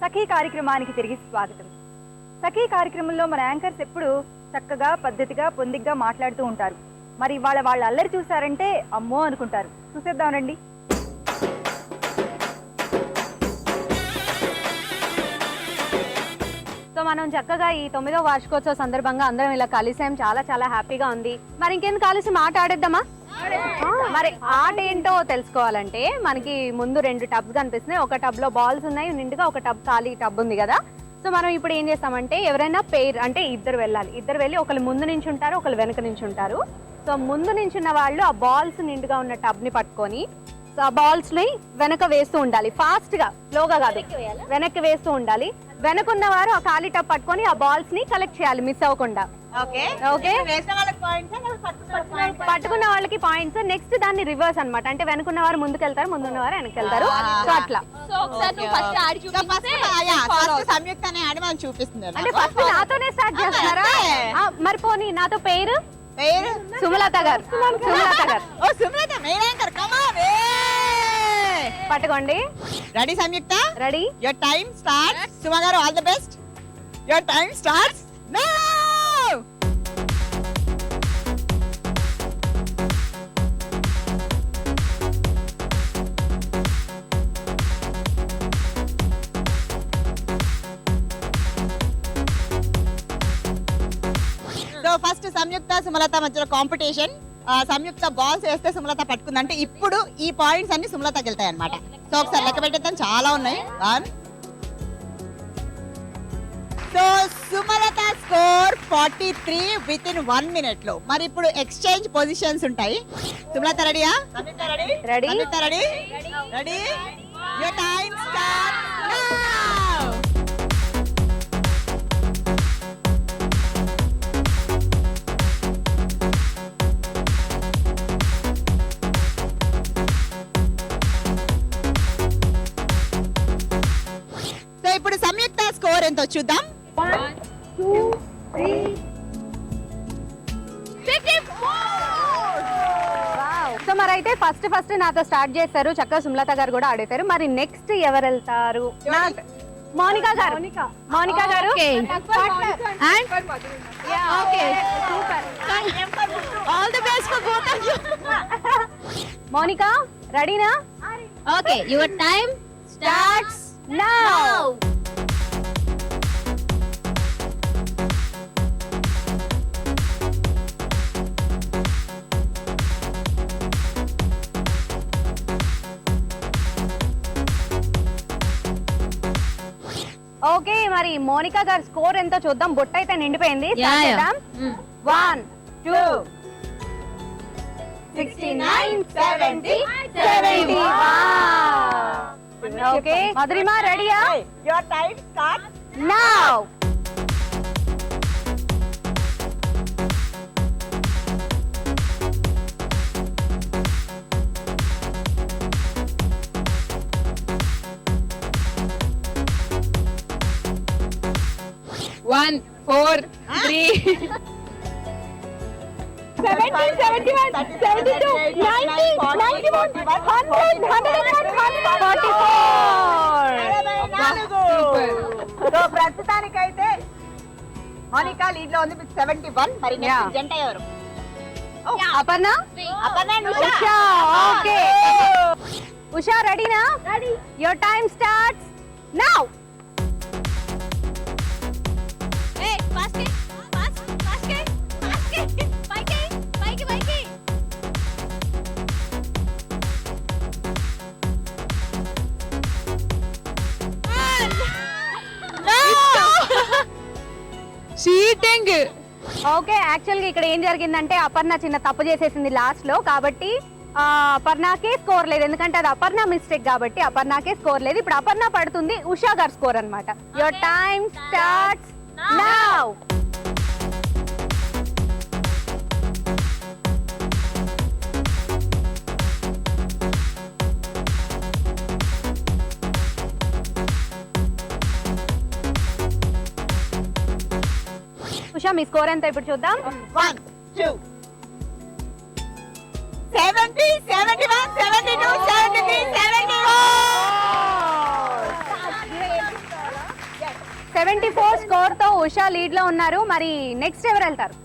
సఖీ కార్యక్రమానికి తిరిగి స్వాగతం. సఖీ కార్యక్రమంలో మన యాంకర్స్ ఎప్పుడు చక్కగా పద్ధతిగా పొందిగ్గా మాట్లాడుతూ ఉంటారు. మరి వాళ్ళ అల్లరి చూసారంటే అమ్మో అనుకుంటారు. చూసేద్దాం రండి. సో మనం చక్కగా ఈ 9వ వార్షికోత్సవ సందర్భంగా అందరం ఇలా కలిసాం. చాలా చాలా హ్యాపీగా ఉంది. మరి ఇంకెందుకు కలిసి మాట ఆడేద్దామా? మరి ఆట ఏంటో తెలుసుకోవాలంటే మనకి ముందు 2 టబ్స్ కనిపిస్తున్నాయి. ఒక టబ్ లో బాల్స్ ఉన్నాయి నిండుగా, ఒక టబ్ ఖాళీ టబ్ ఉంది కదా. సో మనం ఇప్పుడు ఏం చేస్తామంటే ఎవరైనా పేర్ అంటే ఇద్దరు వెళ్ళాలి. ఇద్దరు వెళ్ళి ఒకళ్ళు ముందు నుంచి ఉంటారు, ఒకళ్ళు వెనక నుంచి ఉంటారు. సో ముందు నుంచి ఉన్న వాళ్ళు ఆ బాల్స్ నిండుగా ఉన్న టబ్ ని పట్టుకొని ఆ బాల్స్ ని వెనక వేస్తూ ఉండాలి. ఫాస్ట్ గా, స్లోగా కాదు, వెనక్కి వేస్తూ ఉండాలి. వెనకున్న వారు ఆ ఖాళీ టబ్ పట్టుకొని ఆ బాల్స్ ని కలెక్ట్ చేయాలి మిస్ అవ్వకుండా. పట్టుకున్న వాళ్ళకి పాయింట్స్. నెక్స్ట్ దాన్ని రివర్స్ అన్నమాట. అంటే వెనుకున్న వారు ముందుకెళ్తారు, ముందున్న వారు వెనక్కి వెళ్తారు. సో అట్లా అంటే ఫస్ట్ నాతోనే స్టార్ట్ చేస్తున్నారా? మరి పోనీ నాతో పేరు సుమలత గారు. పట్టుకోండి. Ready Samyuktha? Ready. Your time starts. Suma garu all the best. Your time starts now. So first Samyuktha Sumalatha మధ్యలో కాంపిటీషన్. సంయుక్త బాల్స్ వేస్తే సుమలత పట్టుకుందంటే ఇప్పుడు ఈ పాయింట్స్ అన్ని సుమలతకి వెళ్తాయి అనమాట. సో ఒకసారి లెక్క పెట్టేద్దాం, చాలా ఉన్నాయి. So Sumalatha score 43 with in 1 minute లో. మరి ఇప్పుడు ఎక్స్చేంజ్ పొజిషన్స్ ఉంటాయి. సుమలత రెడీయా? Ready. Ready. Ready. Your time start now. ఇప్పుడు సంయుక్త స్కోర్ ఎంతో చూద్దాం. 1 2 3 సో మరి అయితే ఫస్ట్ నాతో స్టార్ట్ చేశారు. చక్కగా సుమలత గారు కూడా ఆడేశారు. మరి నెక్స్ట్ ఎవరు వెళ్తారు? Monika garu. Monika garu. All the best for both of you. Monika రెడీనా? Okay, your time starts now. Okay, మరి మోనికా గారి స్కోర్ ఎంతో చూద్దాం. బొట్ట అయితే నిండిపోయింది. 1 2 69 70 70. ఓకే మధురిమ రెడీయా? Your time start now. One, 4, 3. 70 71 72 90 91 100 101 144. So ప్రస్తుతానికైతే మోనికా లీడ్ లో ఉంది 71. మరి నెక్స్ట్ జంట ఎవరు? అపర్ణ. ఉషా. ఓకే ఉషా రెడీనా? Ready. Your time starts now. Cheating. Okay, actual గా ఇక్కడ ఏం జరిగిందంటే అపర్ణ చిన్న తప్పు చేసేసింది లాస్ట్ లో. కాబట్టి అపర్ణకే స్కోర్ లేదు, ఎందుకంటే అది అపర్ణ మిస్టేక్ కాబట్టి అపర్ణకే స్కోర్ లేదు. ఇప్పుడు అపర్ణ పడుతుంది ఉషా గారు స్కోర్ అన్నమాట. Your time starts now. Usha me score ఎంత ఇప్పుడు చూద్దాం. 1 2 70 71 72 73 74. 74 స్కోర్ తో ఉషా లీడ్ లో ఉన్నారు. మరి నెక్స్ట్ ఎవరు వెళ్తారు?